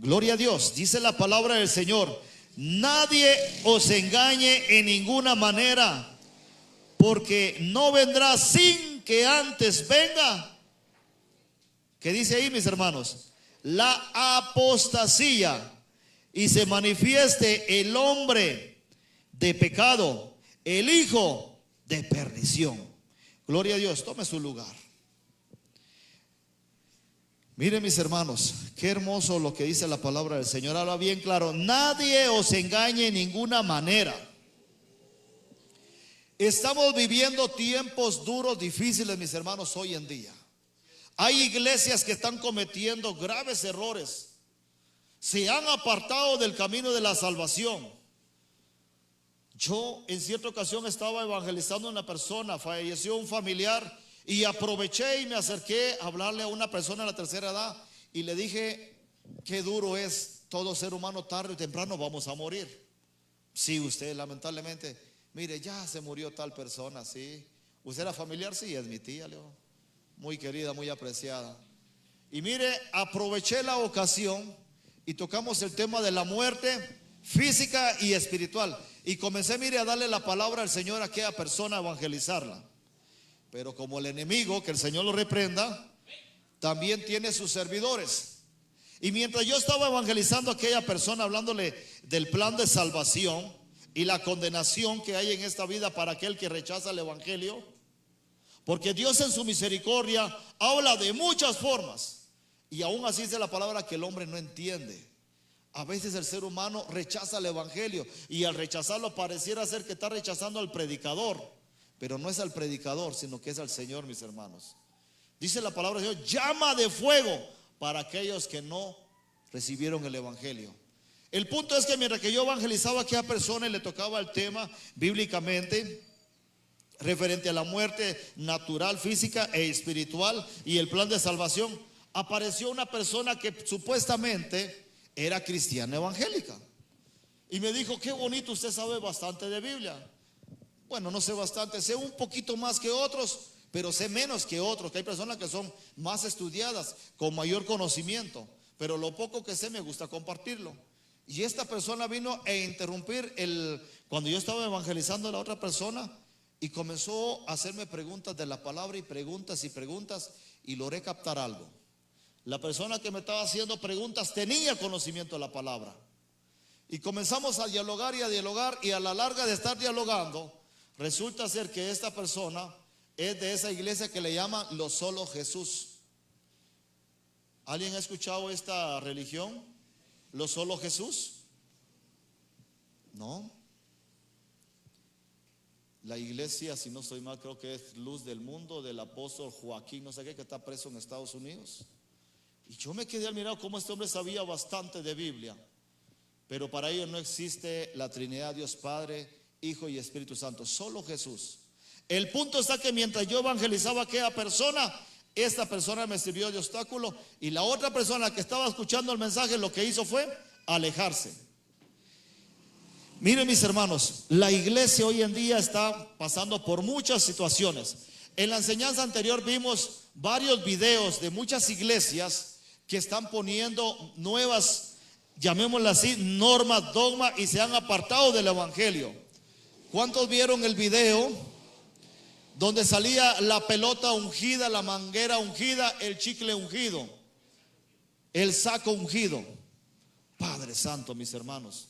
Gloria a Dios. Dice la palabra del Señor: nadie os engañe en ninguna manera, porque no vendrá sin que antes venga. ¿Qué dice ahí, mis hermanos? La apostasía, y se manifieste el hombre de pecado, el hijo de perdición. Gloria a Dios. Tome su lugar. Miren, mis hermanos, qué hermoso lo que dice la palabra del Señor. Habla bien claro: nadie os engañe en ninguna manera. Estamos viviendo tiempos duros, difíciles, mis hermanos, hoy en día. Hay iglesias que están cometiendo graves errores. Se han apartado del camino de la salvación. Yo en cierta ocasión estaba evangelizando a una persona, falleció un familiar, y aproveché y me acerqué a hablarle a una persona de la tercera edad y le dije: qué duro es, todo ser humano tarde o temprano vamos a morir. Sí, usted lamentablemente, mire, ya se murió tal persona. Sí. ¿Usted era familiar? Sí, es mi tía, Leo, muy querida, muy apreciada. Y mire, aproveché la ocasión y tocamos el tema de la muerte física y espiritual, y comencé, mire, a darle la palabra al Señor a aquella persona, a evangelizarla. Pero como el enemigo, que el Señor lo reprenda, también tiene sus servidores. Y mientras yo estaba evangelizando a aquella persona, hablándole del plan de salvación y la condenación que hay en esta vida para aquel que rechaza el evangelio, porque Dios en su misericordia habla de muchas formas, y aún así dice la palabra que el hombre no entiende. A veces el ser humano rechaza el evangelio, y al rechazarlo pareciera ser que está rechazando al predicador. Pero no es al predicador, sino que es al Señor, mis hermanos. Dice la palabra del Señor: llama de fuego para aquellos que no recibieron el evangelio. El punto es que mientras que yo evangelizaba a aquella persona y le tocaba el tema bíblicamente referente a la muerte natural, física e espiritual y el plan de salvación, apareció una persona que supuestamente era cristiana evangélica y me dijo: qué bonito, usted sabe bastante de Biblia. Bueno, no sé bastante, sé un poquito más que otros, pero sé menos que otros, que hay personas que son más estudiadas, con mayor conocimiento, pero lo poco que sé me gusta compartirlo. Y esta persona vino a interrumpir cuando yo estaba evangelizando a la otra persona, y comenzó a hacerme preguntas de la palabra, y preguntas, y logré captar algo. La persona que me estaba haciendo preguntas tenía conocimiento de la palabra, y comenzamos a dialogar, y a la larga de estar dialogando, resulta ser que esta persona es de esa iglesia que le llaman los Solo Jesús. ¿Alguien ha escuchado esta religión? ¿Los Solo Jesús? No. La iglesia, si no estoy mal, creo que es Luz del Mundo, del apóstol Joaquín, no sé qué, que está preso en Estados Unidos. Y yo me quedé admirado cómo este hombre sabía bastante de Biblia. Pero para ellos no existe la Trinidad, Dios Padre, Hijo y Espíritu Santo, solo Jesús. El punto está que mientras yo evangelizaba a aquella persona, esta persona me sirvió de obstáculo, y la otra persona que estaba escuchando el mensaje lo que hizo fue alejarse. Miren, mis hermanos, la iglesia hoy en día está pasando por muchas situaciones. En la enseñanza anterior vimos varios videos de muchas iglesias que están poniendo nuevas, llamémoslas así, normas, dogmas, y se han apartado del evangelio. ¿Cuántos vieron el video donde salía la pelota ungida, la manguera ungida, el chicle ungido, el saco ungido? Padre Santo, mis hermanos,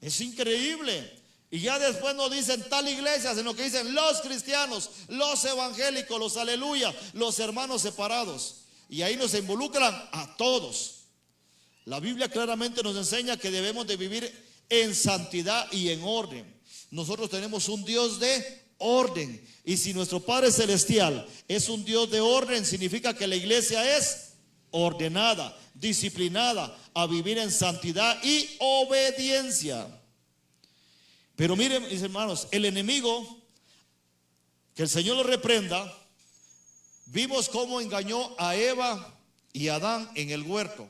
es increíble. Y ya después no dicen tal iglesia, sino que dicen los cristianos, los evangélicos, los aleluya, los hermanos separados. Y ahí nos involucran a todos. La Biblia claramente nos enseña que debemos de vivir en santidad y en orden. Nosotros tenemos un Dios de orden, y si nuestro Padre Celestial es un Dios de orden, significa que la iglesia es ordenada, disciplinada a vivir en santidad y obediencia. Pero miren, mis hermanos, el enemigo, que el Señor lo reprenda, vimos cómo engañó a Eva y a Adán en el huerto.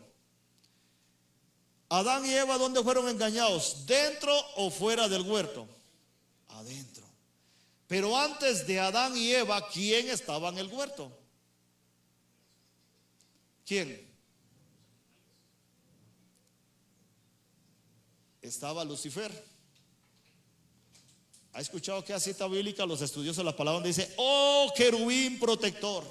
Adán y Eva, ¿dónde fueron engañados? ¿Dentro o fuera del huerto? Adentro. Pero antes de Adán y Eva, ¿quién estaba en el huerto? ¿Quién? estaba Lucifer. ¿Ha escuchado que a cita bíblica los estudiosos de la palabra donde dice: oh querubín protector,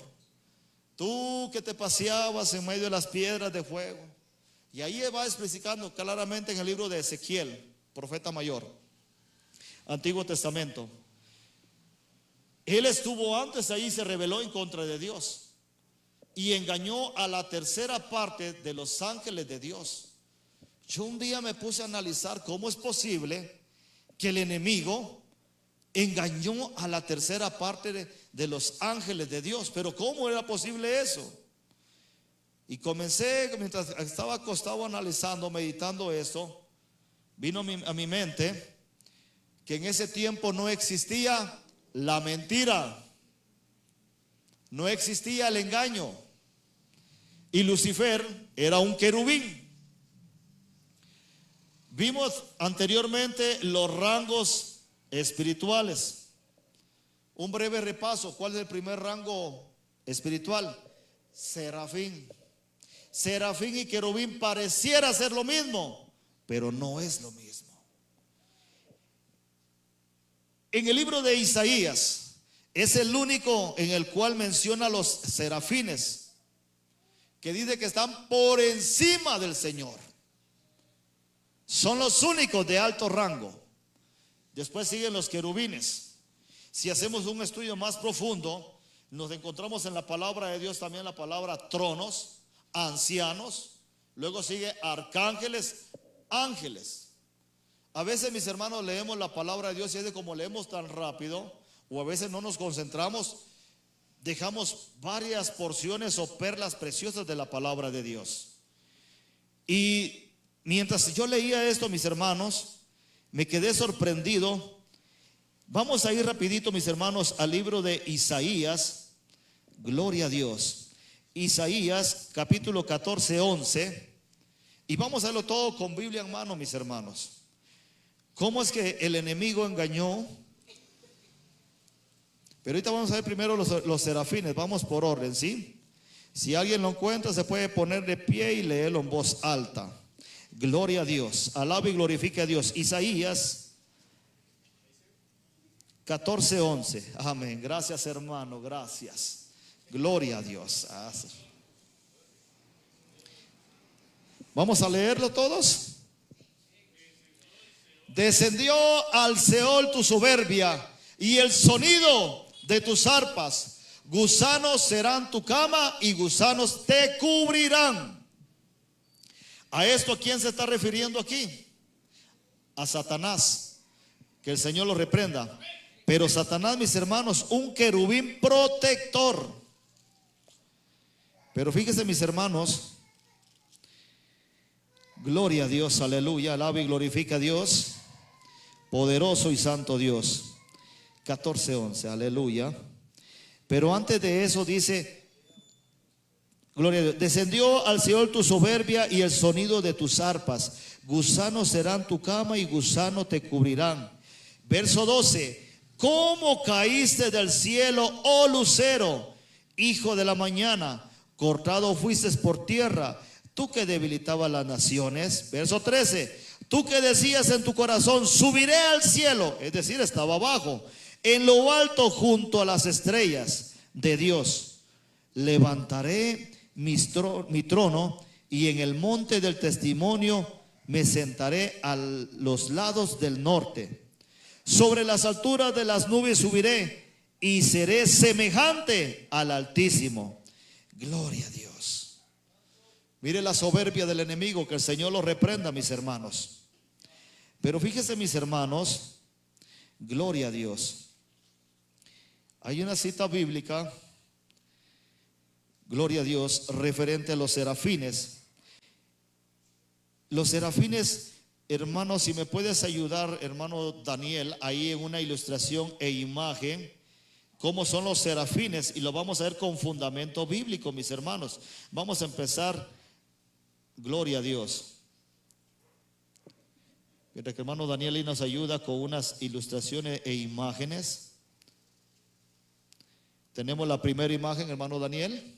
tú que te paseabas en medio de las piedras de fuego? Y ahí va explicando claramente en el libro de Ezequiel, profeta mayor, Antiguo Testamento. Él estuvo antes ahí, se rebeló en contra de Dios y engañó a la tercera parte de los ángeles de Dios. Yo un día me puse a analizar cómo es posible que el enemigo engañó a la tercera parte de los ángeles de Dios. Pero ¿cómo era posible eso? Y comencé, mientras estaba acostado analizando, meditando esto, vino a mi mente que en ese tiempo no existía la mentira, no existía el engaño, y Lucifer era un querubín. Vimos anteriormente los rangos espirituales. Un breve repaso. ¿Cuál es el primer rango espiritual? Serafín. Serafín y querubín pareciera ser lo mismo, pero no es lo mismo. En el libro de Isaías es el único en el cual menciona a los serafines, que dice que están por encima del Señor. Son los únicos de alto rango. Después siguen los querubines. Si hacemos un estudio más profundo, nos encontramos en la palabra de Dios también la palabra tronos, ancianos. Luego sigue arcángeles, ángeles. A veces, mis hermanos, leemos la palabra de Dios y es de como leemos tan rápido, o a veces no nos concentramos, dejamos varias porciones o perlas preciosas de la palabra de Dios. Y mientras yo leía esto, mis hermanos, me quedé sorprendido. Vamos a ir rapidito, mis hermanos, al libro de Isaías. Gloria a Dios. Isaías capítulo 14, 11. Y vamos a verlo todo con Biblia en mano, mis hermanos. ¿Cómo es que el enemigo engañó? Pero ahorita vamos a ver primero los serafines. Vamos por orden, ¿sí? Si alguien lo encuentra, se puede poner de pie y leerlo en voz alta. Gloria a Dios. Alaba y glorifique a Dios. Isaías 14, 11. Amén. Gracias, hermano. Gracias. Gloria a Dios. Vamos a leerlo todos. Descendió al Seol tu soberbia y el sonido de tus arpas. Gusanos serán tu cama y gusanos te cubrirán. ¿A esto a quién se está refiriendo aquí? A Satanás. Que el Señor lo reprenda. Pero Satanás, mis hermanos, un querubín protector. Pero fíjense, mis hermanos, gloria a Dios, aleluya, alaba y glorifica a Dios, poderoso y santo Dios. 14:11, aleluya. Pero antes de eso dice, gloria a Dios, descendió al Seol tu soberbia y el sonido de tus arpas. Gusanos serán tu cama y gusano te cubrirán. Verso 12. ¿Cómo caíste del cielo, oh lucero, hijo de la mañana? Cortado fuiste por tierra, tú que debilitabas las naciones. Verso 13. Tú que decías en tu corazón, subiré al cielo, es decir, estaba abajo, en lo alto junto a las estrellas de Dios. Levantaré mi trono y en el monte del testimonio me sentaré a los lados del norte. Sobre las alturas de las nubes subiré y seré semejante al Altísimo. Gloria a Dios. Mire la soberbia del enemigo, que el Señor lo reprenda, mis hermanos. Pero fíjese, mis hermanos, gloria a Dios. Hay una cita bíblica, gloria a Dios, referente a los serafines. Los serafines, hermanos, si me puedes ayudar, hermano Daniel, ahí en una ilustración e imagen, cómo son los serafines, y lo vamos a ver con fundamento bíblico, mis hermanos. Vamos a empezar, gloria a Dios. Mientras que el hermano Daniel ahí nos ayuda con unas ilustraciones e imágenes. Tenemos la primera imagen, hermano Daniel.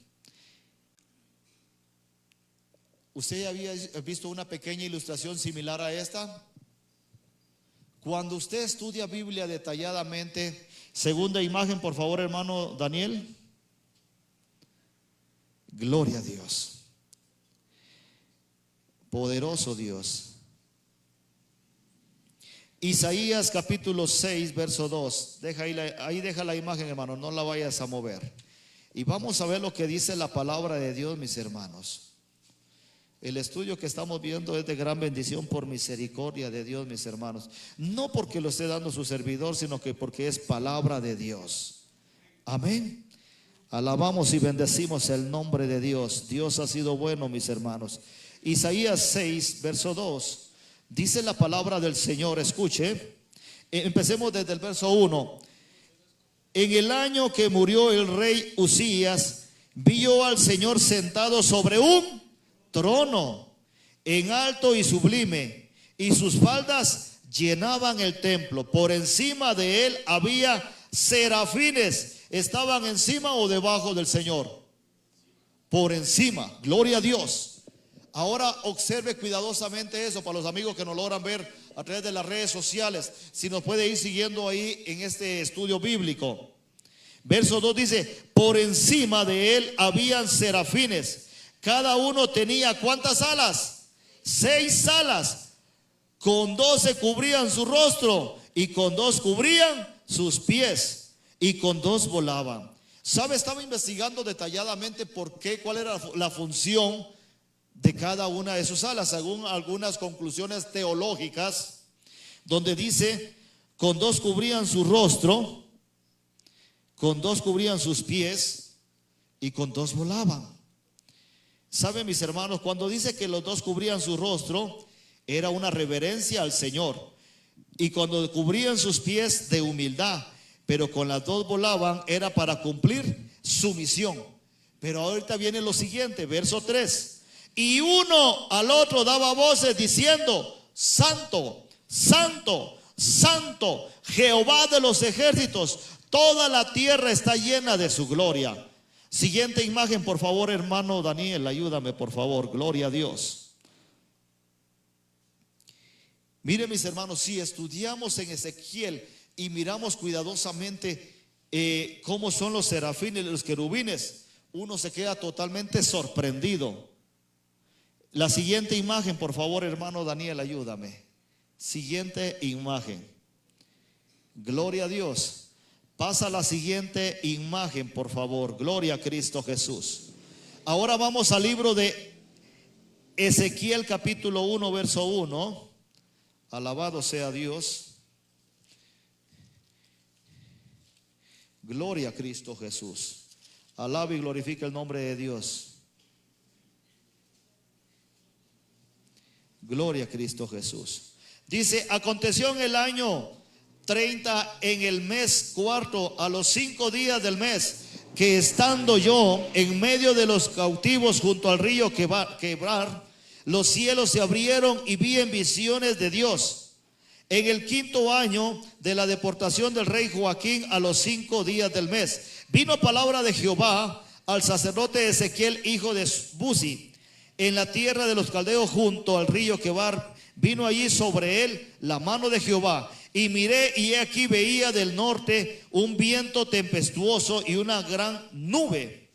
¿Usted había visto una pequeña ilustración similar a esta? Cuando usted estudia Biblia detalladamente, segunda imagen, por favor, hermano Daniel. Gloria a Dios. Poderoso Dios. Isaías capítulo 6, verso 2. Ahí deja la imagen, hermano, no la vayas a mover. Y vamos a ver lo que dice la palabra de Dios, mis hermanos. El estudio que estamos viendo es de gran bendición por misericordia de Dios, mis hermanos. No porque lo esté dando su servidor, sino que porque es palabra de Dios. Amén. Alabamos y bendecimos el nombre de Dios. Dios ha sido bueno, mis hermanos. Isaías 6, verso 2. Dice la palabra del Señor. Escuche. Empecemos desde el verso 1. En el año que murió el rey Uzías, vi yo al Señor sentado sobre un trono, en alto y sublime, y sus faldas llenaban el templo. Por encima de él había serafines. ¿Estaban encima o debajo del Señor? Por encima. Gloria a Dios. Ahora observe cuidadosamente eso para los amigos que nos logran ver a través de las redes sociales. Si nos puede ir siguiendo ahí en este estudio bíblico. Verso 2 dice: por encima de él habían serafines. Cada uno tenía ¿cuántas alas? 6 alas. Con 2 se cubrían su rostro, y con 2 cubrían sus pies, y con 2 volaban. ¿Sabe? Estaba investigando detalladamente por qué, cuál era la función de cada una de sus alas, según algunas conclusiones teológicas, donde dice: con 2 cubrían su rostro, con 2 cubrían sus pies, y con 2 volaban. ¿Saben, mis hermanos? Cuando dice que los 2 cubrían su rostro, era una reverencia al Señor. Y cuando cubrían sus pies, de humildad. Pero con las 2 volaban, era para cumplir su misión. Pero ahorita viene lo siguiente, verso 3. Y uno al otro daba voces diciendo: Santo, Santo, Santo, Jehová de los ejércitos, toda la tierra está llena de su gloria. Siguiente imagen, por favor, hermano Daniel, ayúdame, por favor. Gloria a Dios. Miren, mis hermanos, si estudiamos en Ezequiel y miramos cuidadosamente cómo son los serafines y los querubines, uno se queda totalmente sorprendido. La siguiente imagen, por favor, hermano Daniel, ayúdame. Siguiente imagen. Gloria a Dios. Pasa la siguiente imagen, por favor. Gloria a Cristo Jesús. Ahora vamos al libro de Ezequiel capítulo 1, verso 1. Alabado sea Dios. Gloria a Cristo Jesús. Alaba y glorifica el nombre de Dios. Gloria a Cristo Jesús. Dice: aconteció en el año 30, en el mes cuarto, a los 5 días del mes, que estando yo en medio de los cautivos junto al río Quebar, los cielos se abrieron y vi en visiones de Dios. En el 5.º año de la deportación del rey Joaquín, a los 5 días del mes, vino palabra de Jehová al sacerdote Ezequiel, hijo de Buzi, en la tierra de los caldeos junto al río Quebar. Vino allí sobre él la mano de Jehová. Y miré, y he aquí veía del norte un viento tempestuoso y una gran nube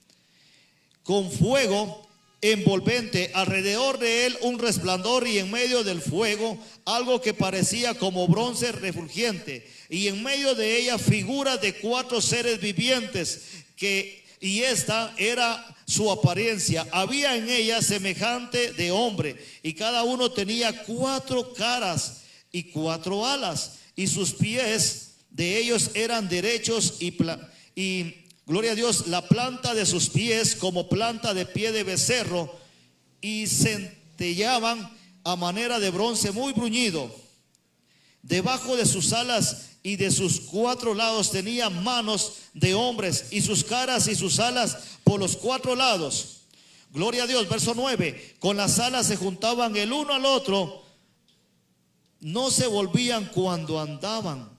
con fuego envolvente, alrededor de él un resplandor, y en medio del fuego algo que parecía como bronce refulgente, y en medio de ella figuras de 4 seres vivientes, y esta era su apariencia. Había en ella semejante de hombre, y cada uno tenía 4 caras y 4 alas, y sus pies de ellos eran derechos, y gloria a Dios, la planta de sus pies como planta de pie de becerro, y centellaban a manera de bronce muy bruñido. Debajo de sus alas y de sus 4 lados tenía manos de hombres, y sus caras y sus alas por los 4 lados. Gloria a Dios. Verso 9. Con las alas se juntaban el uno al otro, no se volvían cuando andaban,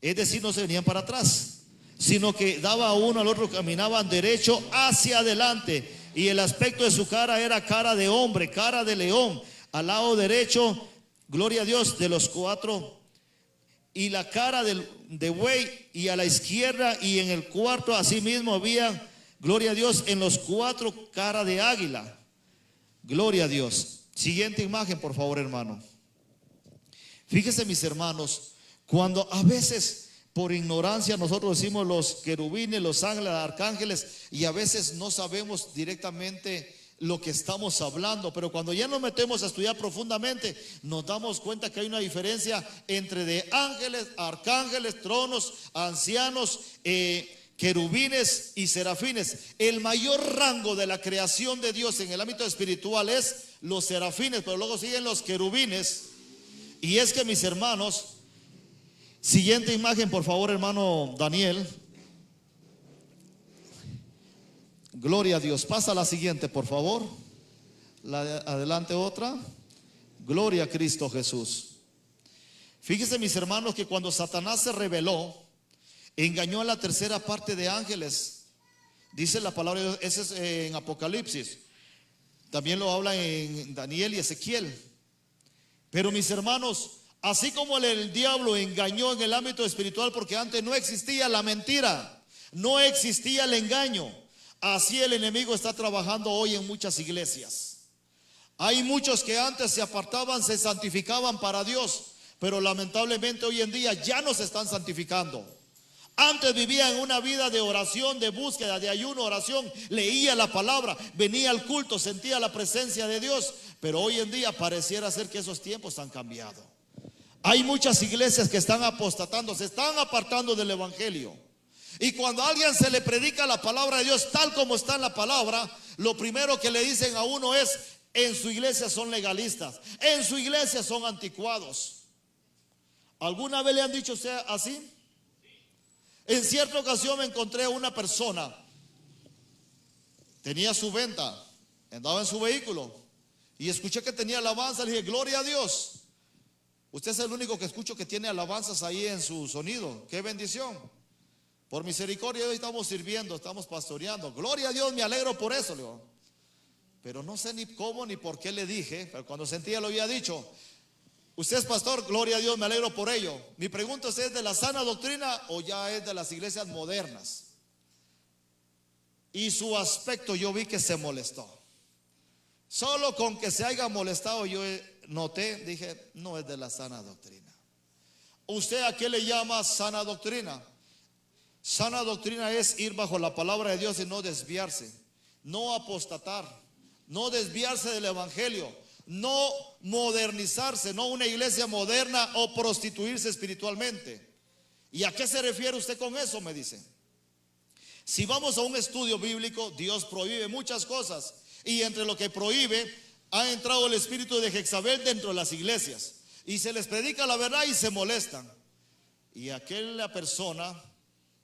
es decir, no se venían para atrás, sino que daba uno al otro, caminaban derecho hacia adelante. Y el aspecto de su cara era cara de hombre, cara de león. Al lado derecho, gloria a Dios, de los 4 y la cara de buey, y a la izquierda y en el cuarto asimismo había, gloria a Dios, en los cuatro cara de águila. Gloria a Dios. Siguiente imagen, por favor, hermano. Fíjese, mis hermanos, cuando a veces por ignorancia nosotros decimos los querubines, los ángeles, los arcángeles, y a veces no sabemos directamente lo que estamos hablando, pero cuando ya nos metemos a estudiar profundamente, nos damos cuenta que hay una diferencia entre de ángeles, arcángeles, tronos, ancianos, querubines y serafines. El mayor rango de la creación de Dios en el ámbito espiritual es los serafines, pero luego siguen los querubines. Y es que, mis hermanos, siguiente imagen, por favor, hermano Daniel. Gloria a Dios. Pasa la siguiente, por favor. Adelante otra. Gloria a Cristo Jesús. Fíjense, mis hermanos, que cuando Satanás se rebeló, engañó a la tercera parte de ángeles. Dice la palabra de Dios, ese es en Apocalipsis. También lo habla en Daniel y Ezequiel. Pero, mis hermanos, así como el diablo engañó en el ámbito espiritual, porque antes no existía la mentira, no existía el engaño, así el enemigo está trabajando hoy en muchas iglesias. Hay muchos que antes se apartaban, se santificaban para Dios, pero lamentablemente hoy en día ya no se están santificando. Antes vivían una vida de oración, de búsqueda, de ayuno, oración, leía la palabra, venía al culto, sentía la presencia de Dios, pero hoy en día pareciera ser que esos tiempos han cambiado. Hay muchas iglesias que están apostatando, se están apartando del evangelio. Y cuando a alguien se le predica la palabra de Dios tal como está en la palabra, lo primero que le dicen a uno es: en su iglesia son legalistas, en su iglesia son anticuados. ¿Alguna vez le han dicho usted así? En cierta ocasión me encontré a una persona, tenía su venta, andaba en su vehículo y escuché que tenía alabanza. Le dije: gloria a Dios. Usted es el único que escucho que tiene alabanzas ahí en su sonido. Qué bendición. Por misericordia hoy estamos sirviendo, estamos pastoreando. Gloria a Dios, me alegro por eso, le digo. Pero no sé ni cómo ni por qué le dije, pero cuando sentía lo había dicho. Usted es pastor, gloria a Dios, me alegro por ello. Mi pregunta es: ¿es de la sana doctrina o ya es de las iglesias modernas? Y su aspecto yo vi que se molestó. Solo con que se haya molestado yo noté, dije: no es de la sana doctrina. ¿Usted a qué le llama sana doctrina? Sana doctrina es ir bajo la palabra de Dios y no desviarse, no apostatar, no desviarse del evangelio, no modernizarse, no una iglesia moderna o prostituirse espiritualmente. ¿Y a qué se refiere usted con eso? Me dice. Si vamos a un estudio bíblico, Dios prohíbe muchas cosas, y entre lo que prohíbe ha entrado el espíritu de Jezabel dentro de las iglesias, y se les predica la verdad y se molestan. Y aquella persona,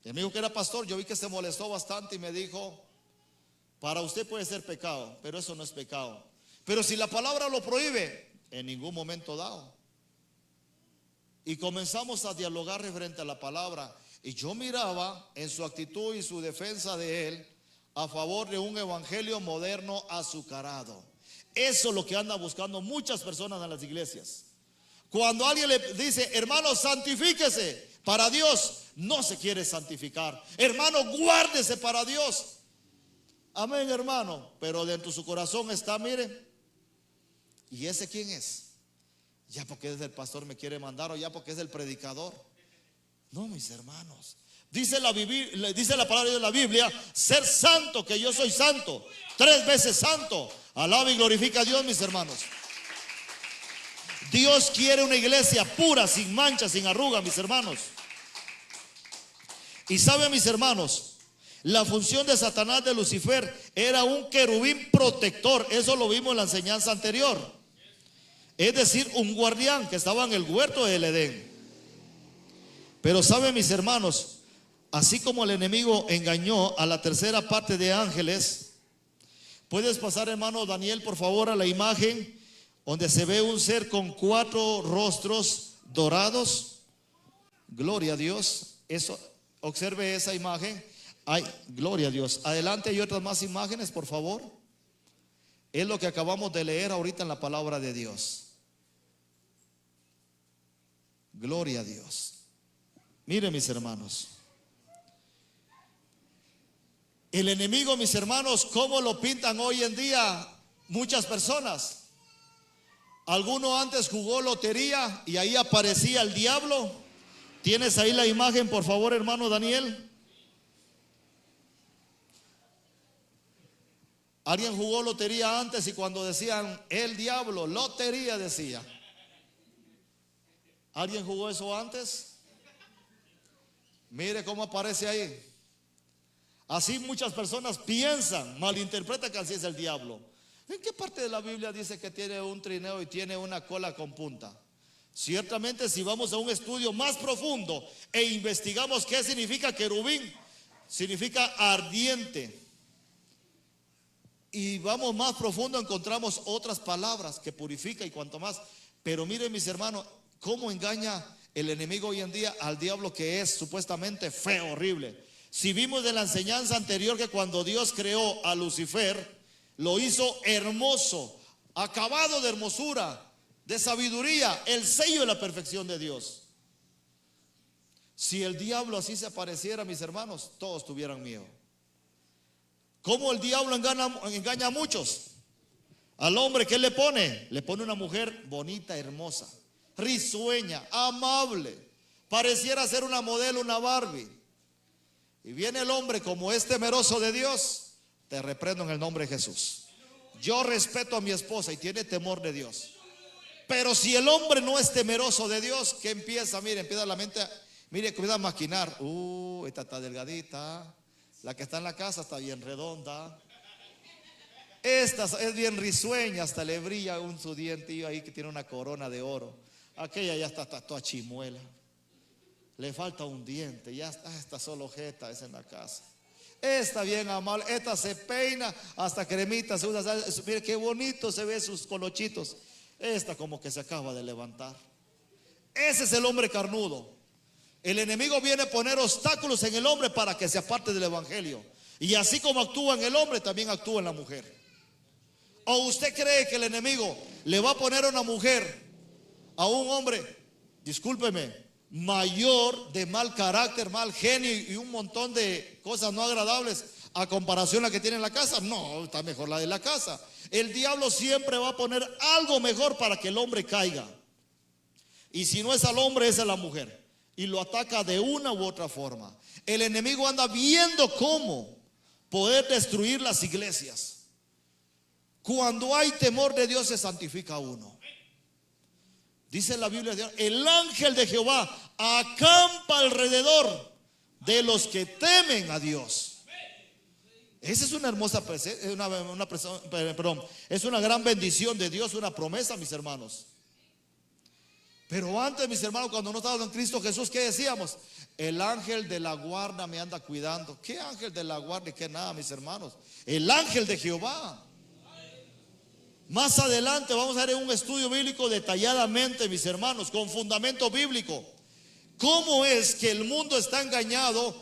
el amigo que era pastor, yo vi que se molestó bastante y me dijo: para usted puede ser pecado, pero eso no es pecado. Pero si la palabra lo prohíbe, en ningún momento dado. Y comenzamos a dialogar referente a la palabra, y yo miraba en su actitud y su defensa de él a favor de un evangelio moderno azucarado. Eso es lo que andan buscando muchas personas en las iglesias. Cuando alguien le dice: hermano, santifíquese para Dios, no se quiere santificar. Hermano, guárdese para Dios. Amén, hermano. Pero dentro de su corazón está, mire, ¿y ese quién es? Ya porque es el pastor me quiere mandar, o ya porque es el predicador. No, mis hermanos. Dice la palabra de la Biblia: ser santo, que yo soy santo, 3 veces santo. Alaba y glorifica a Dios, mis hermanos. Dios quiere una iglesia pura, sin mancha, sin arruga, mis hermanos. Y saben, mis hermanos, la función de Satanás, de Lucifer, era un querubín protector. Eso lo vimos en la enseñanza anterior. Es decir, un guardián que estaba en el huerto del Edén. Pero saben, mis hermanos, así como el enemigo engañó a la tercera parte de ángeles. Puedes pasar, hermano Daniel, por favor, a la imagen donde se ve un ser con 4 rostros dorados. Gloria a Dios. Eso, observe esa imagen. Ay, gloria a Dios. Adelante, hay otras más imágenes, por favor. Es lo que acabamos de leer ahorita en la palabra de Dios. Gloria a Dios. Miren, mis hermanos, el enemigo, mis hermanos, ¿cómo lo pintan hoy en día muchas personas? Alguno antes jugó lotería y ahí aparecía el diablo. ¿Tienes ahí la imagen, por favor, hermano Daniel? Alguien jugó lotería antes y cuando decían el diablo, lotería decía. ¿Alguien jugó eso antes? Mire cómo aparece ahí. Así muchas personas piensan, malinterpretan que así es el diablo. ¿En qué parte de la Biblia dice que tiene un trineo y tiene una cola con punta? Ciertamente, si vamos a un estudio más profundo e investigamos qué significa querubín, significa ardiente. Y vamos más profundo, encontramos otras palabras que purifica y cuanto más. Pero miren, mis hermanos, cómo engaña el enemigo hoy en día al diablo, que es supuestamente feo, horrible. Si vimos de la enseñanza anterior que cuando Dios creó a Lucifer, lo hizo hermoso, acabado de hermosura, de sabiduría, el sello de la perfección de Dios. Si el diablo así se apareciera, mis hermanos, todos tuvieran miedo. ¿Cómo el diablo engaña a muchos? Al hombre, ¿qué le pone? Le pone una mujer bonita, hermosa, risueña, amable, pareciera ser una modelo, una Barbie. Y viene el hombre, como es temeroso de Dios, te reprendo en el nombre de Jesús. Yo respeto a mi esposa y tiene temor de Dios. Pero si el hombre no es temeroso de Dios, ¿qué empieza? Mire, empieza la mente, mire, comienza a maquinar. Esta está delgadita. La que está en la casa está bien redonda. Esta es bien risueña, hasta le brilla su dientillo ahí que tiene una corona de oro. Aquella ya está toda chimuela. Le falta un diente, ya está solo jeta, es en la casa. Esta bien amable, esta se peina, hasta cremita se usa. Mire qué bonito se ve sus colochitos. Esta como que se acaba de levantar. Ese es el hombre carnudo. El enemigo viene a poner obstáculos en el hombre para que se aparte del evangelio. Y así como actúa en el hombre, también actúa en la mujer. ¿O usted cree que el enemigo le va a poner a una mujer, a un hombre, discúlpeme, mayor, de mal carácter, mal genio y un montón de cosas no agradables a comparación a la que tiene en la casa? No, está mejor la de la casa. El diablo siempre va a poner algo mejor para que el hombre caiga. Y si no es al hombre, es a la mujer. Y lo ataca de una u otra forma. El enemigo anda viendo cómo poder destruir las iglesias. Cuando hay temor de Dios, se santifica uno. Dice la Biblia, el ángel de Jehová acampa alrededor de los que temen a Dios. Esa es una hermosa es una gran bendición de Dios, una promesa, mis hermanos. Pero antes, mis hermanos, cuando no estábamos en Cristo Jesús, ¿qué decíamos? El ángel de la guarda me anda cuidando. ¿Qué ángel de la guarda y qué nada, mis hermanos? El ángel de Jehová. Más adelante vamos a ver un estudio bíblico detalladamente, mis hermanos, con fundamento bíblico. ¿Cómo es que el mundo está engañado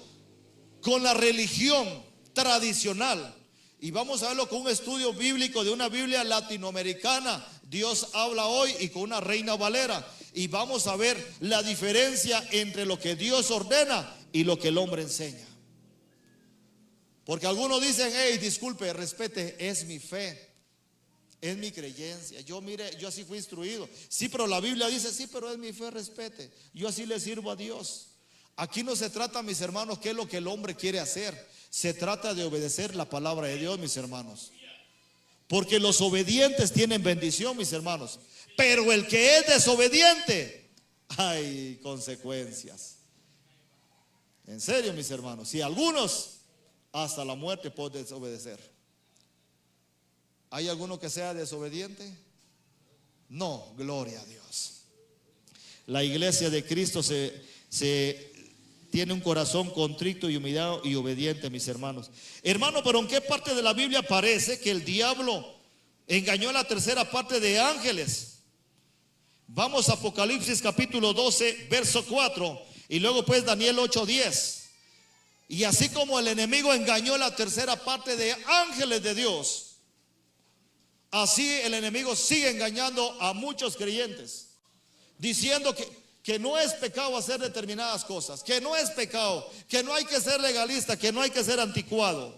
con la religión tradicional? Y vamos a verlo con un estudio bíblico de una Biblia latinoamericana. Dios habla hoy, y con una Reina Valera. Y vamos a ver la diferencia entre lo que Dios ordena y lo que el hombre enseña. Porque algunos dicen, hey, disculpe, respete, es mi fe, es mi creencia. Yo así fui instruido. Sí, pero la Biblia dice, sí, pero es mi fe, respete. Yo así le sirvo a Dios. Aquí no se trata, mis hermanos, qué es lo que el hombre quiere hacer. Se trata de obedecer la palabra de Dios, mis hermanos. Porque los obedientes tienen bendición, mis hermanos. Pero el que es desobediente, hay consecuencias. En serio, mis hermanos. Si algunos hasta la muerte pueden desobedecer. ¿Hay alguno que sea desobediente? No, gloria a Dios. La iglesia de Cristo tiene un corazón contrito y humillado y obediente, mis hermanos. Hermano, pero ¿en qué parte de la Biblia parece que el diablo engañó a la tercera parte de ángeles? Vamos a Apocalipsis capítulo 12, verso 4, y luego pues Daniel 8:10. Y así como el enemigo engañó a la tercera parte de ángeles de Dios, así el enemigo sigue engañando a muchos creyentes, diciendo que que no es pecado hacer determinadas cosas, que no es pecado, que no hay que ser legalista, que no hay que ser anticuado.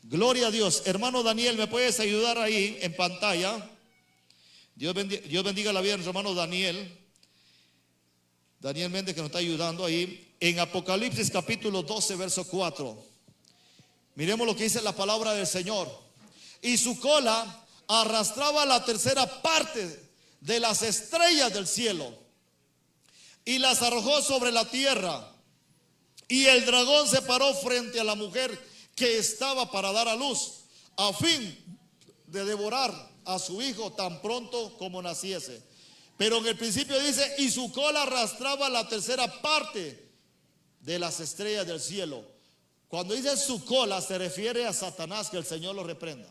Gloria a Dios. Hermano Daniel, ¿me puedes ayudar ahí en pantalla? Dios bendiga la vida de nuestro hermano Daniel. Daniel Méndez, que nos está ayudando ahí. En Apocalipsis capítulo 12, verso 4. Miremos lo que dice la palabra del Señor. Y su cola arrastraba la tercera parte de las estrellas del cielo y las arrojó sobre la tierra. Y el dragón se paró frente a la mujer que estaba para dar a luz, a fin de devorar a su hijo tan pronto como naciese. Pero en el principio dice, y su cola arrastraba la tercera parte de las estrellas del cielo. Cuando dice su cola se refiere a Satanás, que el Señor lo reprenda.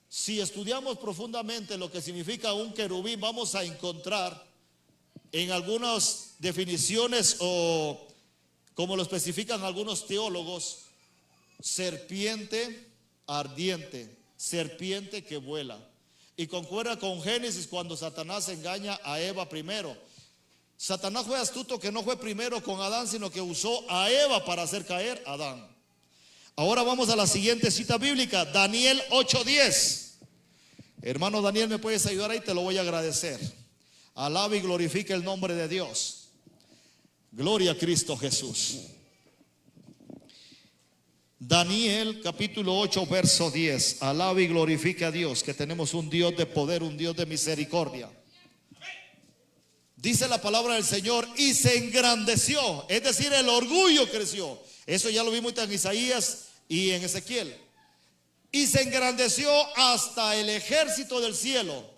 Si estudiamos profundamente lo que significa un querubín, vamos a encontrar en algunas definiciones, o como lo especifican algunos teólogos, serpiente ardiente, serpiente que vuela. Y concuerda con Génesis cuando Satanás engaña a Eva primero. Satanás fue astuto, que no fue primero con Adán, sino que usó a Eva para hacer caer a Adán. Ahora vamos a la siguiente cita bíblica, Daniel 8:10. Hermano Daniel, ¿me puedes ayudar ahí? Te lo voy a agradecer. Alaba y glorifica el nombre de Dios. Gloria a Cristo Jesús. Daniel capítulo 8 verso 10. Alaba y glorifica a Dios, que tenemos un Dios de poder, un Dios de misericordia. Dice la palabra del Señor, y se engrandeció, es decir, el orgullo creció. Eso ya lo vimos en Isaías y en Ezequiel. Y se engrandeció hasta el ejército del cielo.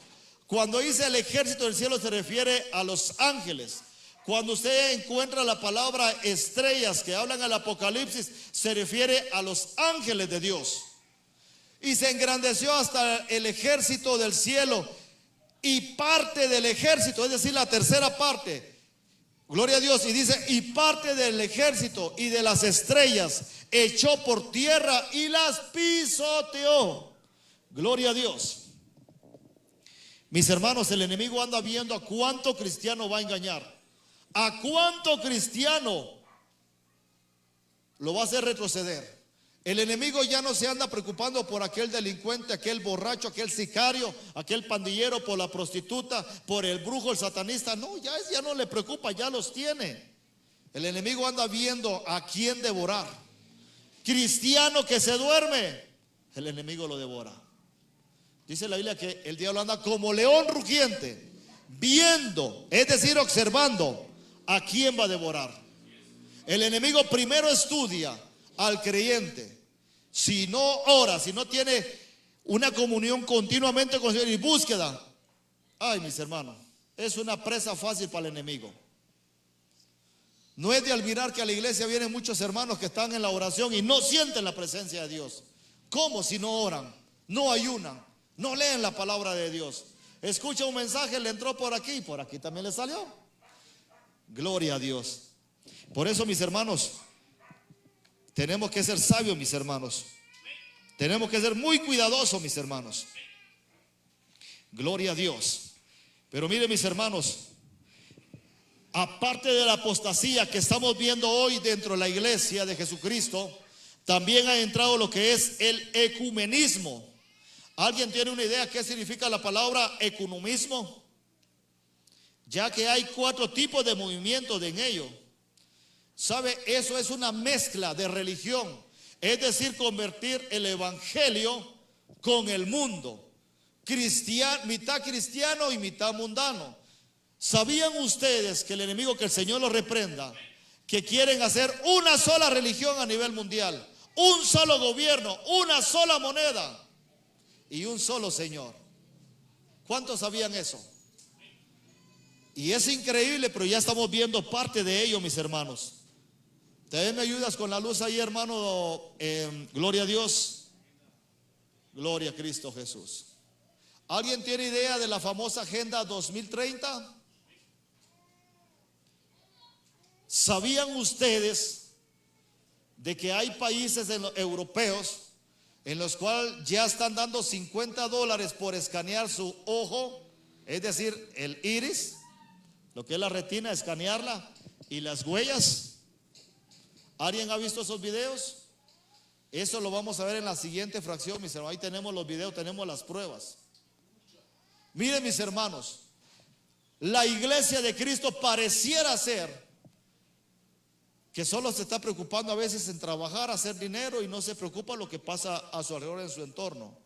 Cuando dice el ejército del cielo se refiere a los ángeles. Cuando usted encuentra la palabra estrellas que hablan al Apocalipsis, se refiere a los ángeles de Dios. Y se engrandeció hasta el ejército del cielo, y parte del ejército, es decir, la tercera parte. Gloria a Dios. Y dice, y parte del ejército y de las estrellas echó por tierra y las pisoteó. Gloria a Dios. Mis hermanos, el enemigo anda viendo a cuánto cristiano va a engañar, a cuánto cristiano lo va a hacer retroceder. El enemigo ya no se anda preocupando por aquel delincuente, aquel borracho, aquel sicario, aquel pandillero, por la prostituta, por el brujo, el satanista. No, ya no le preocupa, ya los tiene. El enemigo anda viendo a quién devorar. Cristiano que se duerme, el enemigo lo devora. Dice la Biblia que el diablo anda como león rugiente, viendo, es decir, observando a quién va a devorar. El enemigo primero estudia al creyente. Si no ora, si no tiene una comunión continuamente con Dios y búsqueda, ay, mis hermanos, es una presa fácil para el enemigo. No es de admirar que a la iglesia vienen muchos hermanos que están en la oración y no sienten la presencia de Dios. ¿Cómo si no oran, no ayunan, no leen la palabra de Dios? Escucha un mensaje, le entró por aquí también le salió. Gloria a Dios. Por eso, mis hermanos, tenemos que ser sabios, mis hermanos. Tenemos que ser muy cuidadosos, mis hermanos. Gloria a Dios. Pero mire, mis hermanos, aparte de la apostasía que estamos viendo hoy dentro de la iglesia de Jesucristo, también ha entrado lo que es el ecumenismo. ¿Alguien tiene una idea qué significa la palabra ecumenismo? Ya que hay 4 tipos de movimientos en ello. ¿Sabe? Eso es una mezcla de religión, es decir, convertir el evangelio con el mundo. Mitad cristiano y mitad mundano. ¿Sabían ustedes que el enemigo, que el Señor lo reprenda, que quieren hacer una sola religión a nivel mundial, un solo gobierno, una sola moneda y un solo Señor? ¿Cuántos sabían eso? Y es increíble, pero ya estamos viendo parte de ello, mis hermanos. ¿También me ayudas con la luz ahí, hermano? Gloria a Dios. Gloria a Cristo Jesús. ¿Alguien tiene idea de la famosa Agenda 2030? ¿Sabían ustedes de que hay países europeos en los cuales ya están dando $50 por escanear su ojo, es decir, el iris? lo que es la retina, escanearla y las huellas. ¿Alguien ha visto esos videos? Eso lo vamos a ver en la siguiente fracción, mis hermanos. Ahí tenemos los videos, tenemos las pruebas. Miren, mis hermanos, la iglesia de Cristo pareciera ser que solo se está preocupando a veces en trabajar, hacer dinero y no se preocupa lo que pasa a su alrededor, en su entorno.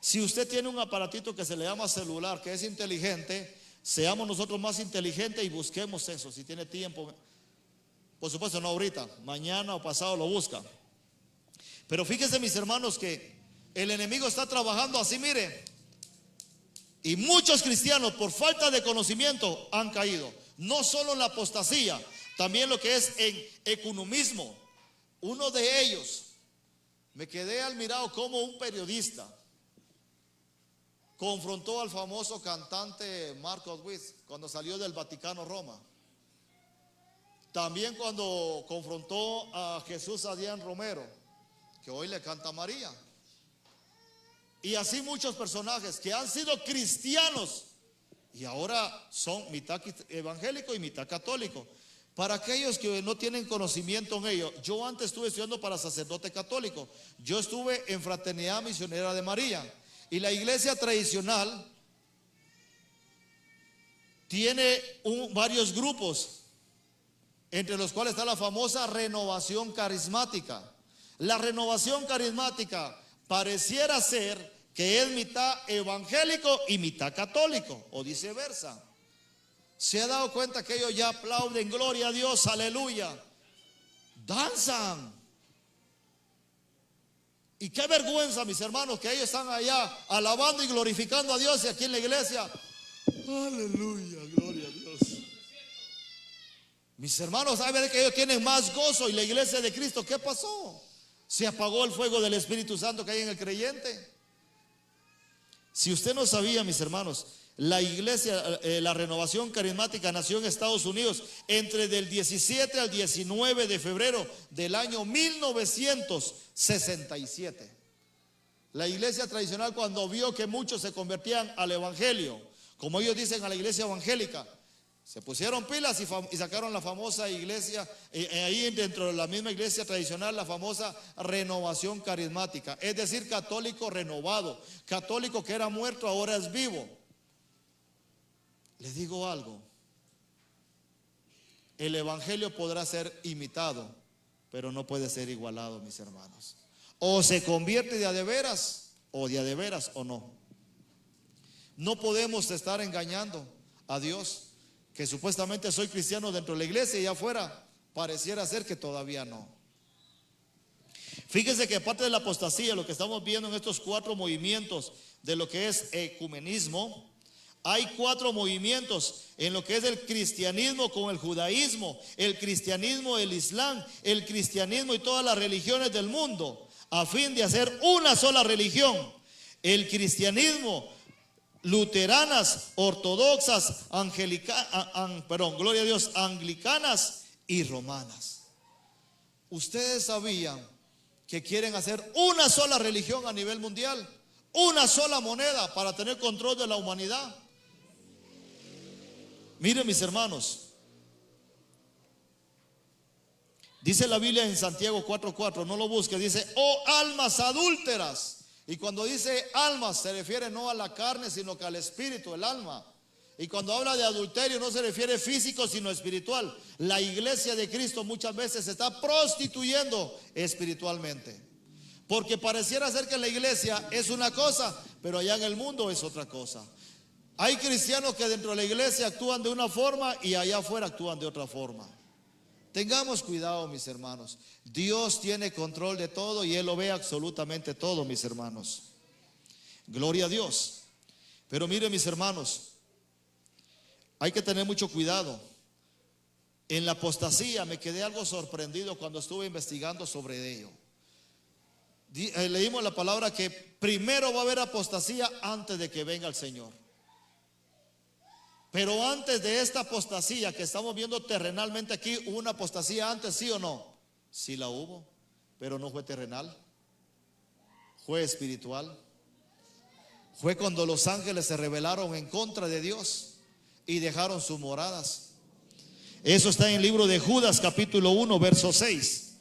Si usted tiene un aparatito que se le llama celular, que es inteligente, seamos nosotros más inteligentes y busquemos eso. Si tiene tiempo, por supuesto no ahorita, mañana o pasado lo busca. Pero fíjense, mis hermanos, que el enemigo está trabajando así, mire. Y muchos cristianos por falta de conocimiento han caído. No solo en la apostasía, también lo que es en ecumenismo. Uno de ellos, me quedé admirado como un periodista confrontó al famoso cantante Marcos Witt cuando salió del Vaticano, Roma. También cuando confrontó a Jesús Adrián Romero, que hoy le canta a María. Y así muchos personajes que han sido cristianos y ahora son mitad evangélico y mitad católico. Para aquellos que no tienen conocimiento en ello, yo antes estuve estudiando para sacerdote católico. Yo estuve en Fraternidad Misionera de María. Y la iglesia tradicional tiene varios grupos, entre los cuales está la famosa renovación carismática. La renovación carismática pareciera ser que es mitad evangélico y mitad católico, o viceversa. ¿Se ha dado cuenta que ellos ya aplauden, gloria a Dios, aleluya? Danzan. Y qué vergüenza, mis hermanos, que ellos están allá alabando y glorificando a Dios, y aquí en la iglesia, aleluya, gloria a Dios. Mis hermanos, saben que ellos tienen más gozo. Y la iglesia de Cristo, ¿qué pasó? Se apagó el fuego del Espíritu Santo que hay en el creyente. Si usted no sabía, mis hermanos, la iglesia, la renovación carismática nació en Estados Unidos entre del 17 al 19 de febrero del año 1967. La iglesia tradicional, cuando vio que muchos se convertían al evangelio, como ellos dicen a la iglesia evangélica, se pusieron pilas y sacaron la famosa iglesia, ahí dentro de la misma iglesia tradicional, la famosa renovación carismática. Es decir, católico renovado, católico que era muerto ahora es vivo. Les digo algo, el evangelio podrá ser imitado, pero no puede ser igualado, mis hermanos. O se convierte de a de veras o no. No podemos estar engañando a Dios, que supuestamente soy cristiano dentro de la iglesia y afuera pareciera ser que todavía no. Fíjense que aparte de la apostasía, lo que estamos viendo en estos 4 movimientos de lo que es ecumenismo, hay 4 movimientos en lo que es el cristianismo con el judaísmo, el cristianismo, el islam, el cristianismo y todas las religiones del mundo, a fin de hacer una sola religión, el cristianismo, luteranas, ortodoxas, gloria a Dios, anglicanas y romanas. Ustedes sabían que quieren hacer una sola religión a nivel mundial, una sola moneda para tener control de la humanidad. Miren, mis hermanos, dice la Biblia en Santiago 4:4, no lo busque, dice: oh almas adúlteras. Y cuando dice almas se refiere no a la carne, sino que al espíritu, el alma. Y cuando habla de adulterio no se refiere físico, sino espiritual. La iglesia de Cristo muchas veces se está prostituyendo espiritualmente, porque pareciera ser que la iglesia es una cosa, pero allá en el mundo es otra cosa. Hay cristianos que dentro de la iglesia actúan de una forma y allá afuera actúan de otra forma. Tengamos cuidado, mis hermanos. Dios tiene control de todo y Él lo ve absolutamente todo, mis hermanos. Gloria a Dios. Pero miren, mis hermanos, hay que tener mucho cuidado. En la apostasía me quedé algo sorprendido cuando estuve investigando sobre ello. Leímos la palabra que primero va a haber apostasía antes de que venga el Señor. Pero antes de esta apostasía que estamos viendo terrenalmente aquí, ¿hubo una apostasía antes, sí o no? Sí la hubo, pero no fue terrenal, fue espiritual. Fue cuando los ángeles se rebelaron en contra de Dios. y dejaron sus moradas. Eso está en el libro de Judas capítulo 1 verso 6.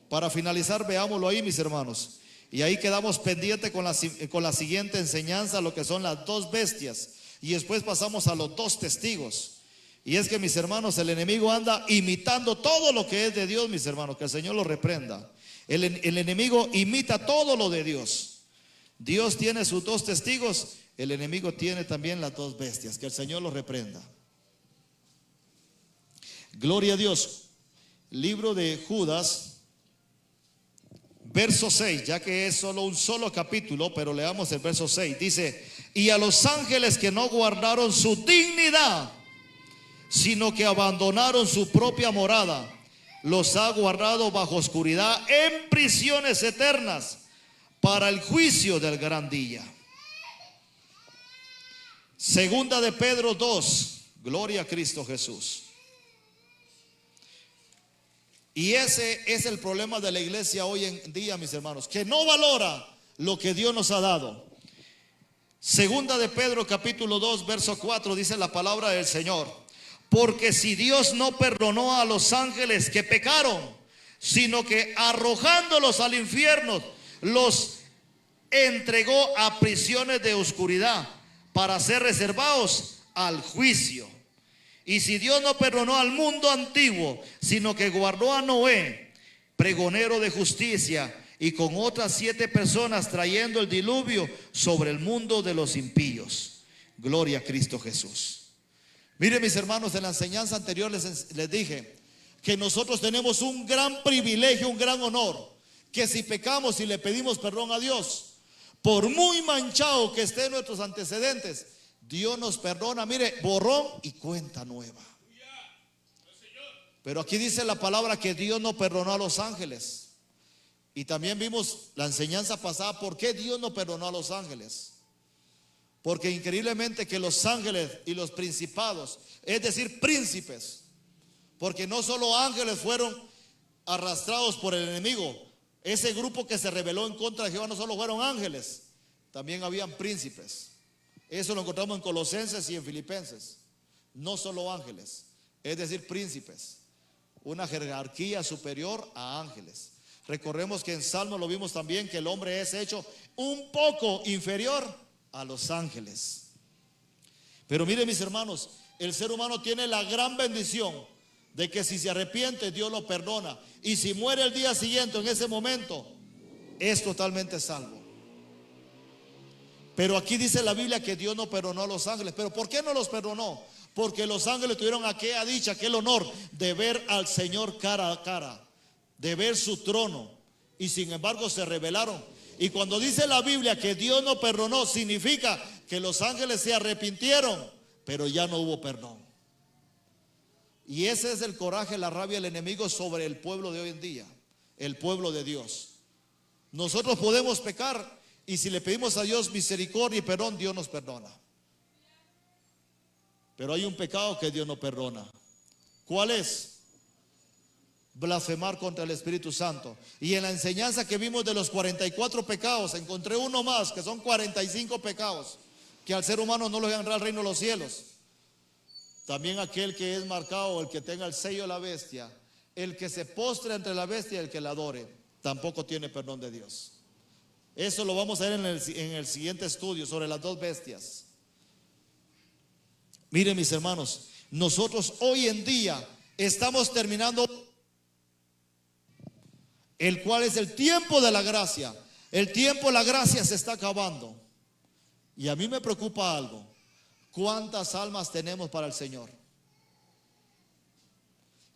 Para finalizar, veámoslo ahí, mis hermanos. Y ahí quedamos pendientes con la siguiente enseñanza, lo que son las dos bestias. Y después pasamos a los dos testigos. Y es que, mis hermanos, el enemigo anda imitando todo lo que es de Dios, mis hermanos. Que el Señor lo reprenda. El enemigo imita todo lo de Dios. Dios tiene sus dos testigos. El enemigo tiene también las dos bestias. Que el Señor lo reprenda. Gloria a Dios. Libro de Judas, verso 6, ya que es solo un solo capítulo, pero leamos el verso 6. Dice: y a los ángeles que no guardaron su dignidad, sino que abandonaron su propia morada, los ha guardado bajo oscuridad en prisiones eternas para el juicio del gran día. Segunda de Pedro 2, gloria a Cristo Jesús. Y ese es el problema de la iglesia hoy en día, mis hermanos, que no valora lo que Dios nos ha dado. Segunda de Pedro capítulo 2 verso 4 dice la palabra del Señor: porque si Dios no perdonó a los ángeles que pecaron, sino que arrojándolos al infierno los entregó a prisiones de oscuridad para ser reservados al juicio. Y si Dios no perdonó al mundo antiguo, sino que guardó a Noé, pregonero de justicia, y con otras 7 personas trayendo el diluvio sobre el mundo de los impíos. Gloria a Cristo Jesús. Miren, mis hermanos, en la enseñanza anterior les dije que nosotros tenemos un gran privilegio, un gran honor, que si pecamos y le pedimos perdón a Dios, por muy manchado que estén nuestros antecedentes, Dios nos perdona, mire, borrón y cuenta nueva. Pero aquí dice la palabra que Dios no perdonó a los ángeles. Y también vimos la enseñanza pasada, ¿por qué Dios no perdonó a los ángeles? Porque increíblemente que los ángeles y los principados, es decir, príncipes, porque no solo ángeles fueron arrastrados por el enemigo. Ese grupo que se rebeló en contra de Jehová no solo fueron ángeles, también habían príncipes. Eso lo encontramos en Colosenses y en Filipenses. No solo ángeles, es decir, príncipes. Una jerarquía superior a ángeles. Recordemos que en Salmo lo vimos también, que el hombre es hecho un poco inferior a los ángeles. Pero miren, mis hermanos, el ser humano tiene la gran bendición de que si se arrepiente, Dios lo perdona. Y si muere el día siguiente, en ese momento, es totalmente salvo. Pero aquí dice la Biblia que Dios no perdonó a los ángeles. ¿Pero por qué no los perdonó? Porque los ángeles tuvieron aquella dicha, aquel honor de ver al Señor cara a cara, de ver su trono, y sin embargo se rebelaron. Y cuando dice la Biblia que Dios no perdonó, significa que los ángeles se arrepintieron, pero ya no hubo perdón. Y ese es el coraje, la rabia del enemigo sobre el pueblo de hoy en día, el pueblo de Dios. Nosotros podemos pecar, y si le pedimos a Dios misericordia y perdón, Dios nos perdona. Pero hay un pecado que Dios no perdona. ¿Cuál es? Blasfemar contra el Espíritu Santo. Y en la enseñanza que vimos de los 44 pecados, encontré uno más, que son 45 pecados, que al ser humano no lo dejan entrar al reino de los cielos. También aquel que es marcado, el que tenga el sello de la bestia, el que se postre entre la bestia y el que la adore, tampoco tiene perdón de Dios. Eso lo vamos a ver en el siguiente estudio sobre las dos bestias. Miren, mis hermanos, nosotros hoy en día estamos terminando el cual es el tiempo de la gracia. El tiempo de la gracia se está acabando. Y a mí me preocupa algo. ¿Cuántas almas tenemos para el Señor?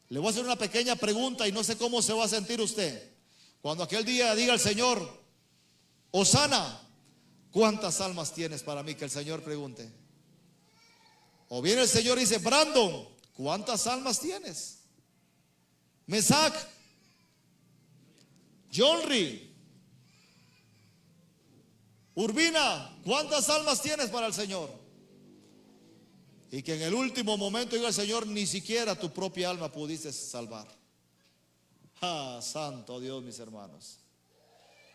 Le voy a hacer una pequeña pregunta y no sé cómo se va a sentir usted. Cuando aquel día diga el Señor: Hosana, ¿cuántas almas tienes para mí? Que el Señor pregunte. O viene el Señor y dice: Brandon, ¿cuántas almas tienes? Mesac, Johnry, Urbina, ¿cuántas almas tienes para el Señor? Y que en el último momento diga el Señor: ni siquiera tu propia alma pudiste salvar. Ah, santo Dios, mis hermanos.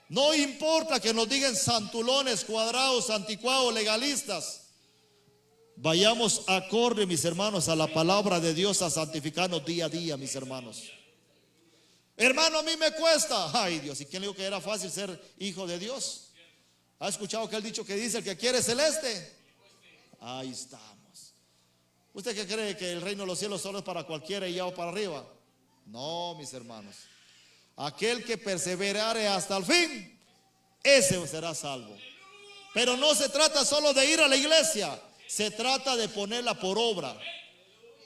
No importa que nos digan santulones, cuadrados, anticuados, legalistas. Vayamos acorde, mis hermanos, a la palabra de Dios, a santificarnos día a día, mis hermanos. Hermano, a mí me cuesta. Ay, Dios, ¿y quién le dijo que era fácil ser hijo de Dios? ¿Ha escuchado aquel dicho que dice: el que quiere celeste? Ahí estamos. ¿Usted qué cree, que el reino de los cielos solo es para cualquiera y ya o para arriba? No, mis hermanos. Aquel que perseverare hasta el fin, ese será salvo. Pero no se trata solo de ir a la iglesia, se trata de ponerla por obra.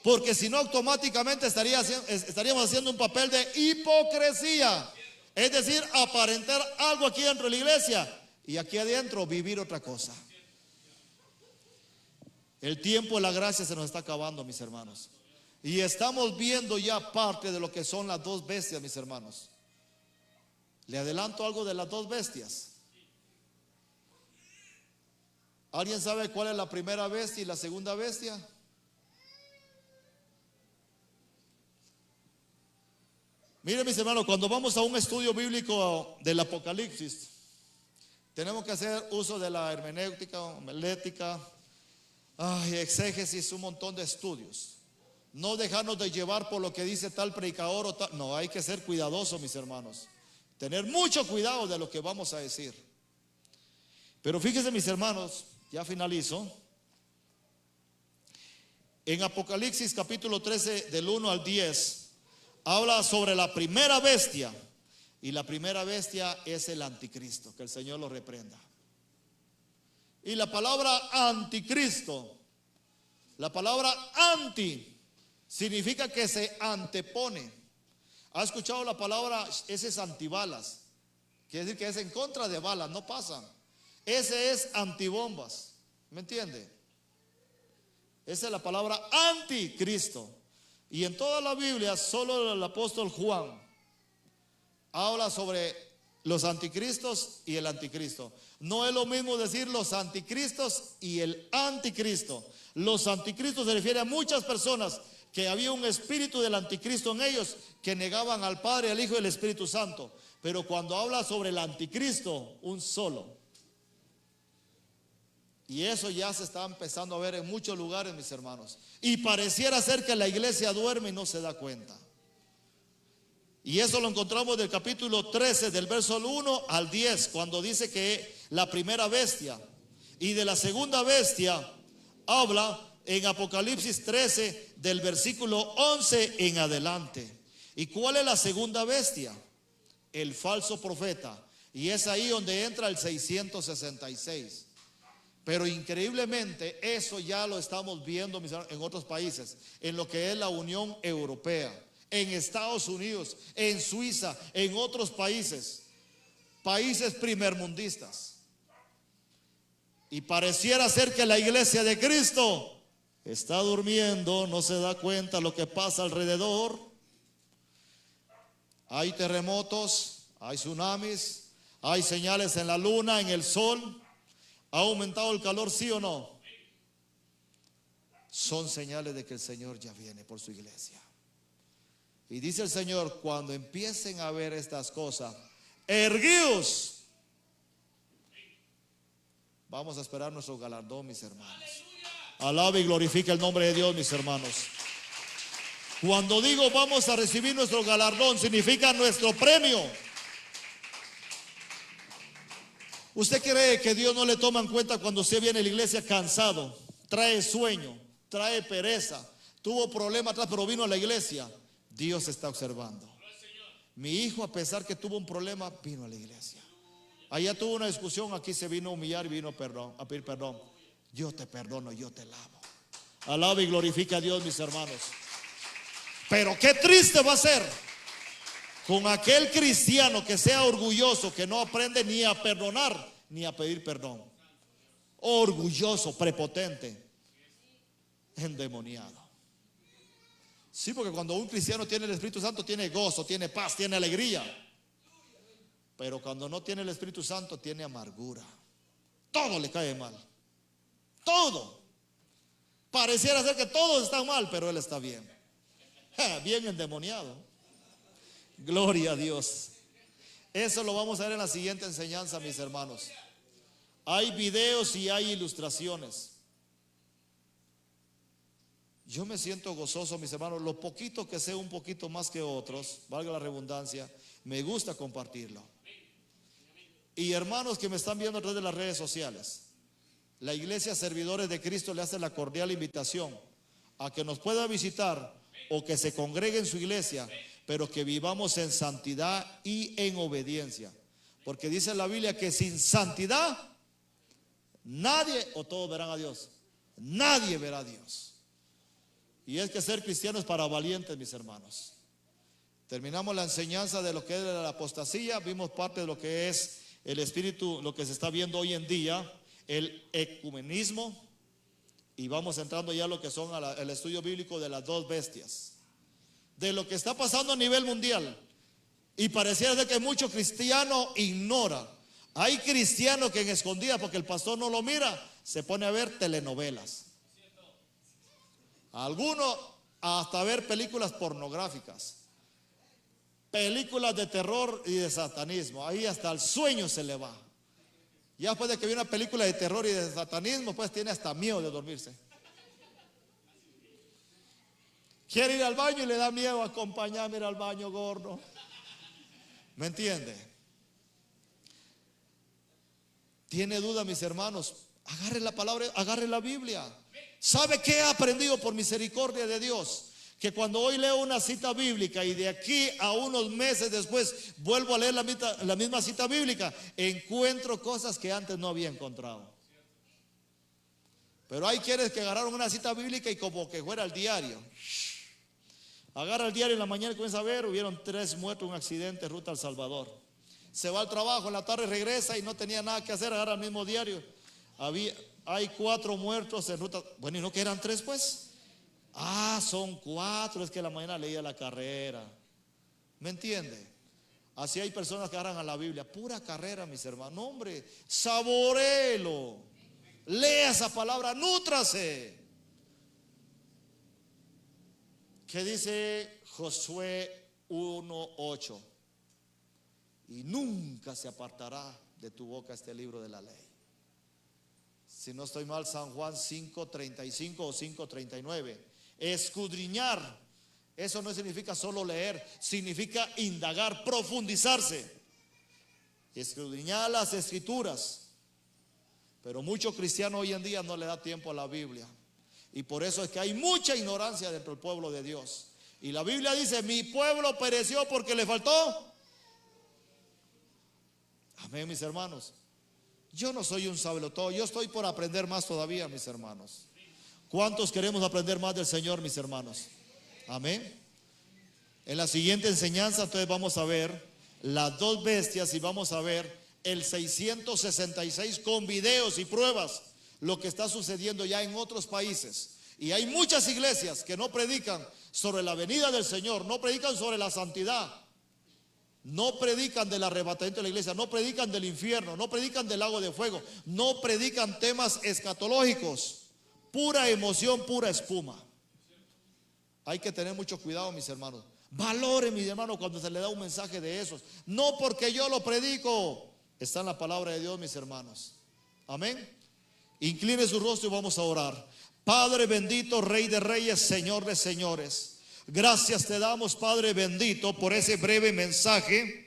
Porque si no, automáticamente estaríamos haciendo un papel de hipocresía. Es decir, aparentar algo aquí dentro de la iglesia y aquí adentro vivir otra cosa. El tiempo de la gracia se nos está acabando, mis hermanos. Y estamos viendo ya parte de lo que son las dos bestias, mis hermanos. Le adelanto algo de las dos bestias. ¿Alguien sabe cuál es la primera bestia y la segunda bestia? Miren, mis hermanos, cuando vamos a un estudio bíblico del Apocalipsis, tenemos que hacer uso de la hermenéutica, homilética, exégesis, un montón de estudios. No dejarnos de llevar por lo que dice tal predicador o tal. No, hay que ser cuidadosos, mis hermanos. Tener mucho cuidado de lo que vamos a decir. Pero fíjense, mis hermanos, ya finalizo. En Apocalipsis capítulo 13, del 1 al 10, habla sobre la primera bestia. Y la primera bestia es el anticristo. Que el Señor lo reprenda. Y la palabra anticristo, la palabra anti, significa que se antepone. ¿Ha escuchado la palabra? Ese es antibalas. Quiere decir que es en contra de balas, no pasan. Ese es antibombas. ¿Me entiende? Esa es la palabra anticristo. Y en toda la Biblia, solo el apóstol Juan habla sobre los anticristos y el anticristo. No es lo mismo decir los anticristos y el anticristo. Los anticristos se refiere a muchas personas que había un espíritu del anticristo en ellos, que negaban al Padre, al Hijo y al Espíritu Santo. Pero cuando habla sobre el anticristo, un solo. Y eso ya se está empezando a ver en muchos lugares, mis hermanos. Y pareciera ser que la iglesia duerme y no se da cuenta. Y eso lo encontramos del capítulo 13, del verso 1 al 10, cuando dice que la primera bestia. Y de la segunda bestia habla en Apocalipsis 13, del versículo 11 en adelante. ¿Y cuál es la segunda bestia? El falso profeta. Y es ahí donde entra el 666. Pero increíblemente eso ya lo estamos viendo en otros países, en lo que es la Unión Europea, en Estados Unidos, en Suiza, en otros países primermundistas. Y pareciera ser que la iglesia de Cristo está durmiendo, no se da cuenta lo que pasa alrededor. Hay terremotos, hay tsunamis, hay señales en la luna, en el sol. ¿Ha aumentado el calor, sí o no? Son señales de que el Señor ya viene por su iglesia. Y dice el Señor: cuando empiecen a ver estas cosas, erguíos. Vamos a esperar nuestro galardón, mis hermanos. Alabe y glorifica el nombre de Dios, mis hermanos. Cuando digo vamos a recibir nuestro galardón, significa nuestro premio. ¿Usted cree que Dios no le toma en cuenta cuando usted viene a la iglesia cansado, trae sueño, trae pereza, tuvo problemas atrás pero vino a la iglesia? Dios está observando. Mi hijo, a pesar que tuvo un problema, vino a la iglesia. Allá tuvo una discusión, aquí se vino a humillar y vino a pedir perdón. Yo te perdono, yo te lavo. Alaba y glorifica a Dios, mis hermanos. Pero qué triste va a ser con aquel cristiano que sea orgulloso, que no aprende ni a perdonar ni a pedir perdón. Orgulloso, prepotente, endemoniado. Sí, porque cuando un cristiano tiene el Espíritu Santo, tiene gozo, tiene paz, tiene alegría. Pero cuando no tiene el Espíritu Santo, tiene amargura. Todo le cae mal. Todo. Pareciera ser que todos están mal, pero él está bien. Bien endemoniado. Gloria a Dios. Eso lo vamos a ver en la siguiente enseñanza, mis hermanos. Hay videos y hay ilustraciones. Yo me siento gozoso, mis hermanos. Lo poquito que sé, un poquito más que otros, valga la redundancia, me gusta compartirlo. Y hermanos que me están viendo a través de las redes sociales, la iglesia Servidores de Cristo le hace la cordial invitación a que nos pueda visitar o que se congregue en su iglesia, pero que vivamos en santidad y en obediencia. Porque dice la Biblia que sin santidad nadie o todos verán a Dios. Nadie verá a Dios. Y es que ser cristiano es para valientes, mis hermanos. Terminamos la enseñanza de lo que es la apostasía. Vimos parte de lo que es el espíritu, lo que se está viendo hoy en día, el ecumenismo. Y vamos entrando ya a lo que son el estudio bíblico de las dos bestias, de lo que está pasando a nivel mundial. Y pareciera ser que mucho cristiano ignora. Hay cristianos que en escondida, porque el pastor no lo mira, se pone a ver telenovelas. Algunos hasta ver películas pornográficas, películas de terror y de satanismo. Ahí hasta el sueño se le va. Ya después de que ve una película de terror y de satanismo, pues tiene hasta miedo de dormirse. Quiere ir al baño y le da miedo acompañarme a ir al baño, gordo. ¿Me entiende? ¿Tiene duda, mis hermanos? Agarre la palabra, agarre la Biblia. ¿Sabe qué he aprendido por misericordia de Dios? Que cuando hoy leo una cita bíblica y de aquí a unos meses después vuelvo a leer la misma cita bíblica, encuentro cosas que antes no había encontrado. Pero hay quienes que agarraron una cita bíblica y como que fuera el diario. Agarra el diario en la mañana y comienza a ver, hubieron 3 muertos en un accidente ruta al Salvador. Se va al trabajo, en la tarde regresa y no tenía nada que hacer, agarra el mismo diario. Hay 4 muertos en ruta. Bueno, ¿y no que eran 3 pues? Ah, son 4, es que en la mañana leía la carrera. ¿Me entiende? Así hay personas que agarran a la Biblia, pura carrera, mis hermanos. No, hombre, saboréelo. Lea esa palabra, nútrase. ¿Qué dice Josué 1:8? Y nunca se apartará de tu boca este libro de la ley. Si no estoy mal, San Juan 5:35 o 5:39. Escudriñar, eso no significa solo leer, significa indagar, profundizarse. Escudriñar las escrituras. Pero muchos cristianos hoy en día no le da tiempo a la Biblia. Y por eso es que hay mucha ignorancia dentro del pueblo de Dios. Y la Biblia dice, mi pueblo pereció porque le faltó. Amén, mis hermanos. Yo no soy un sabelotodo, yo estoy por aprender más todavía, mis hermanos. ¿Cuántos queremos aprender más del Señor, mis hermanos? Amén. En la siguiente enseñanza entonces vamos a ver las dos bestias y vamos a ver el 666 con videos y pruebas, lo que está sucediendo ya en otros países. Y hay muchas iglesias que no predican sobre la venida del Señor, no predican sobre la santidad, no predican del arrebatamiento de la iglesia, no predican del infierno, no predican del lago de fuego, no predican temas escatológicos. Pura emoción, pura espuma. Hay que tener mucho cuidado, mis hermanos. Valore, mis hermanos, cuando se le da un mensaje de esos. No porque yo lo predico. Está en la palabra de Dios, mis hermanos. Amén. Incline su rostro y vamos a orar. Padre bendito, Rey de reyes, Señor de señores. Gracias te damos, Padre bendito, por ese breve mensaje.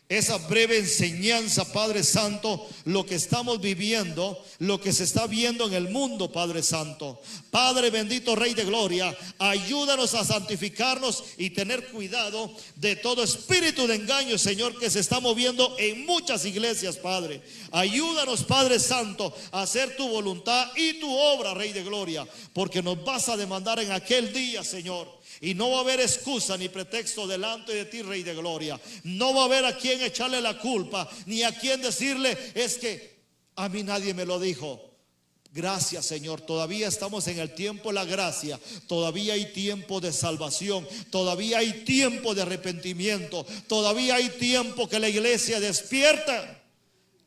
Esa breve enseñanza, Padre Santo, lo que estamos viviendo, lo que se está viendo en el mundo, Padre Santo. Padre bendito, Rey de gloria, ayúdanos a santificarnos y tener cuidado de todo espíritu de engaño, Señor, que se está moviendo en muchas iglesias, Padre. Ayúdanos, Padre Santo, a hacer tu voluntad y tu obra, Rey de gloria, porque nos vas a demandar en aquel día, Señor. Y no va a haber excusa ni pretexto delante de ti, Rey de gloria. No va a haber a quien echarle la culpa, ni a quien decirle, es que a mí nadie me lo dijo. Gracias, Señor, todavía estamos en el tiempo de la gracia. Todavía hay tiempo de salvación. Todavía hay tiempo de arrepentimiento. Todavía hay tiempo que la iglesia despierta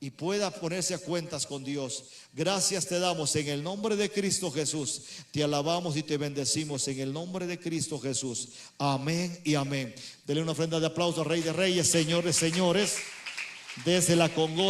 y pueda ponerse a cuentas con Dios. Gracias te damos en el nombre de Cristo Jesús. Te alabamos y te bendecimos en el nombre de Cristo Jesús. Amén y amén. Dele una ofrenda de aplauso al Rey de reyes, Señor de señores. Désela con gozo.